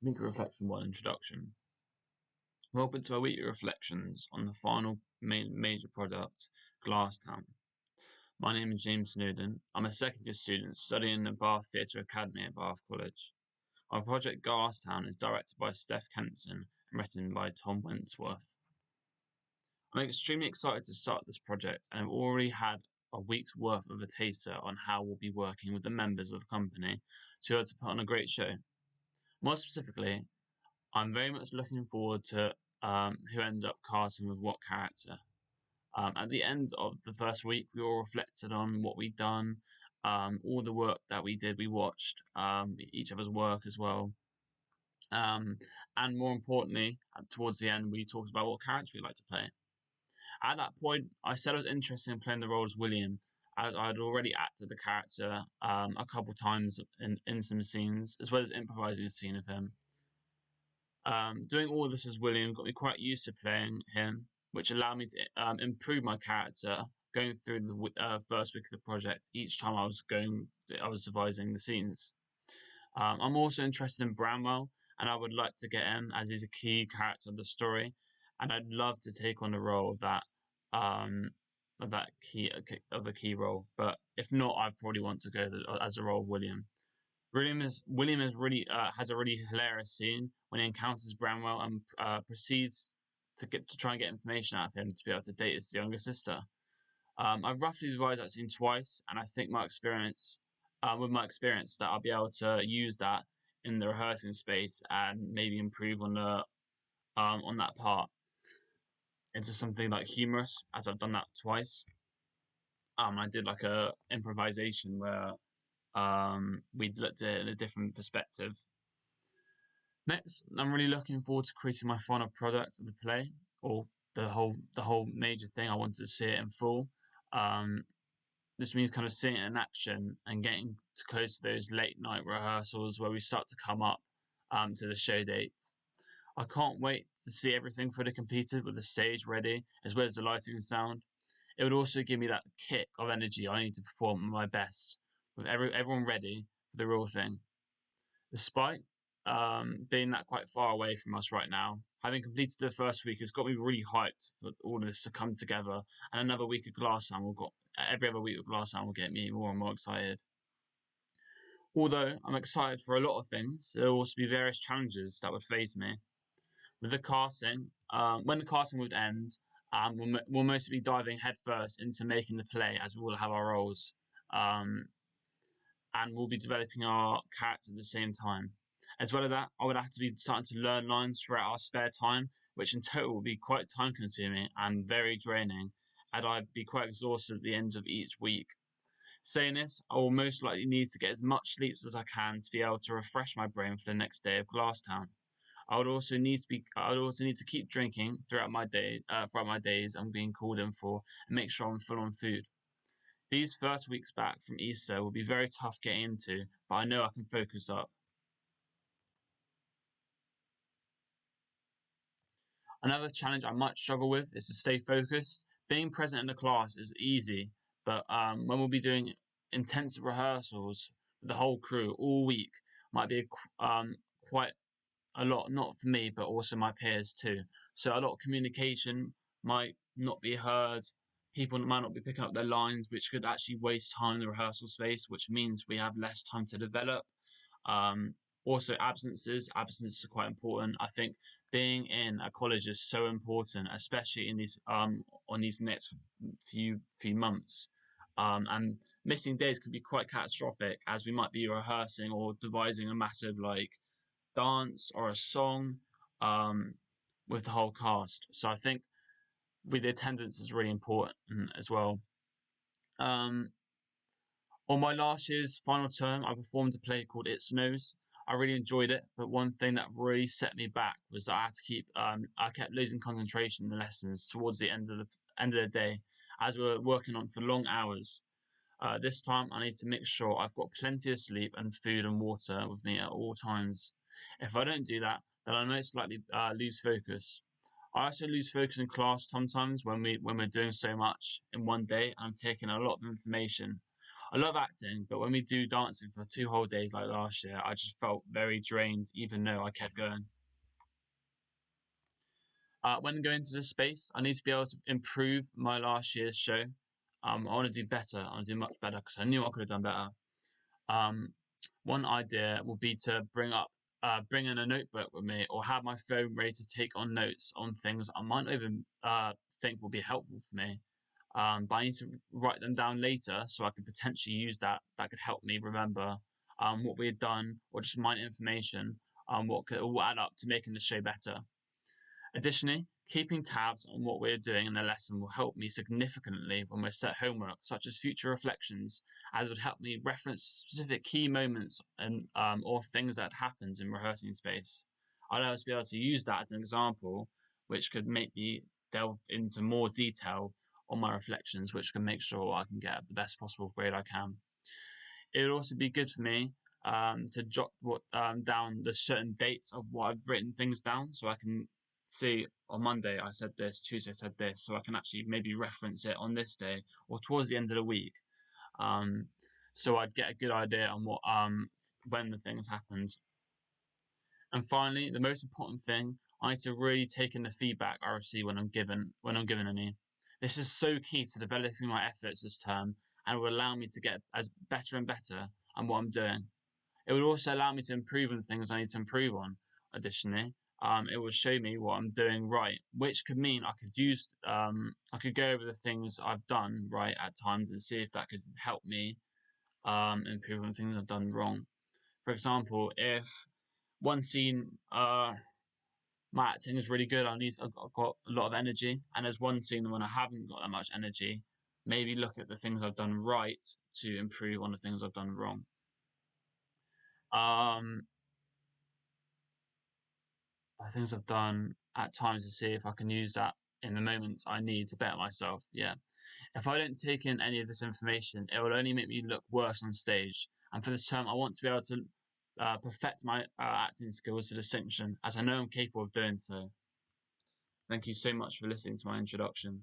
Weekly Reflection 1 Introduction. Welcome to our weekly reflections on the final major product, Glasstown. My name is James Snowden. I'm a second year student studying in the Bath Theatre Academy at Bath College. Our project Glasstown is directed by Steph Kempson and written by Tom Wentworth. I'm extremely excited to start this project and have already had a week's worth of a taster on how we'll be working with the members of the company to be able to put on a great show. More specifically, I'm very much looking forward to who ends up casting with what character. At the end of the first week, we all reflected on what we'd done, all the work that we did. We watched each other's work as well. And more importantly, towards the end, we talked about what character we'd like to play. At that point, I said I was interested in playing the role as William, as I'd already acted the character a couple times in some scenes, as well as improvising a scene of him. Doing all of this as William got me quite used to playing him, which allowed me to improve my character going through the first week of the project. Each time I was devising the scenes. I'm also interested in Bramwell, and I would like to get him as he's a key character of the story, and I'd love to take on the role of the key role. But if not, I probably want to go as the role of William. William has a really hilarious scene when he encounters Bramwell and proceeds to try and get information out of him to be able to date his younger sister. I've roughly devised that scene twice, and I think with my experience, that I'll be able to use that in the rehearsing space and maybe improve on that part into something like humorous, as I've done that twice. I did like a improvisation where we looked at it in a different perspective. Next, I'm really looking forward to creating my final product of the play, or the whole major thing. I wanted to see it in full. This means kind of seeing it in action and getting close to those late night rehearsals where we start to come up to the show dates. I can't wait to see everything fully completed with the stage ready, as well as the lighting and sound. It would also give me that kick of energy I need to perform my best, with everyone ready for the real thing. Despite being that quite far away from us right now, having completed the first week has got me really hyped for all of this to come together, and another week of Glasstown every other week of Glasstown will get me more and more excited. Although I'm excited for a lot of things, there will also be various challenges that would face me. With the casting, when the casting would end, we'll mostly be diving headfirst into making the play, as we will have our roles. And we'll be developing our character at the same time. As well as that, I would have to be starting to learn lines throughout our spare time, which in total would be quite time consuming and very draining, and I'd be quite exhausted at the end of each week. Saying this, I will most likely need to get as much sleep as I can to be able to refresh my brain for the next day of Glasstown. I would also need to keep drinking throughout my days I'm being called in for, and make sure I'm full on food. These first weeks back from Easter will be very tough getting into, but I know I can focus up. Another challenge I might struggle with is to stay focused. Being present in the class is easy, but when we'll be doing intensive rehearsals with the whole crew all week, might be quite a lot, not for me, but also my peers too. So a lot of communication might not be heard. People might not be picking up their lines, which could actually waste time in the rehearsal space, which means we have less time to develop. Also, absences are quite important. I think being in a college is so important, especially in these on these next few months. And missing days could be quite catastrophic, as we might be rehearsing or devising a massive dance or a song with the whole cast. So I think with the attendance is really important as well. On my last year's final term, I performed a play called It Snows. I really enjoyed it, but one thing that really set me back was that I kept losing concentration in the lessons towards the end of the day, as we were working on for long hours. This time, I need to make sure I've got plenty of sleep and food and water with me at all times. If I don't do that, then I most likely lose focus. I also lose focus in class sometimes when we're doing so much in one day and I'm taking a lot of information. I love acting, but when we do dancing for 2 whole days like last year, I just felt very drained, even though I kept going. When going to the space, I need to be able to improve my last year's show. I want to do better. I want to do much better because I knew I could have done better. Um, One idea would be to bring in a notebook with me, or have my phone ready to take on notes on things I might not even think will be helpful for me. But I need to write them down later so I could potentially use that. That could help me remember what we had done, or just minor information what could all add up to making the show better. Additionally, keeping tabs on what we're doing in the lesson will help me significantly when we set homework, such as future reflections, as it would help me reference specific key moments and or things that happened in rehearsing space. I'd also be able to use that as an example, which could make me delve into more detail on my reflections, which can make sure I can get the best possible grade I can. It would also be good for me to jot down the certain dates of what I've written things down, so I can see on Monday I said this, Tuesday I said this, so I can actually maybe reference it on this day or towards the end of the week. Um, so I'd get a good idea on what when the things happened. And finally, the most important thing, I need to really take in the feedback I receive when I'm given any. This is so key to developing my efforts this term, and will allow me to get as better and better at what I'm doing. It would also allow me to improve on the things I need to improve on. Additionally, it will show me what I'm doing right, which could mean I could go over the things I've done right at times and see if that could help me improve on things I've done wrong. For example, if one scene my acting is really good, I've got a lot of energy, and there's one scene when I haven't got that much energy, maybe look at the things I've done right to improve on the things I've done wrong. Um, Things I've done at times to see if I can use that in the moments I need to better myself. Yeah. If I don't take in any of this information, it will only make me look worse on stage. And for this term, I want to be able to perfect my acting skills to distinction, as I know I'm capable of doing so. Thank you so much for listening to my introduction.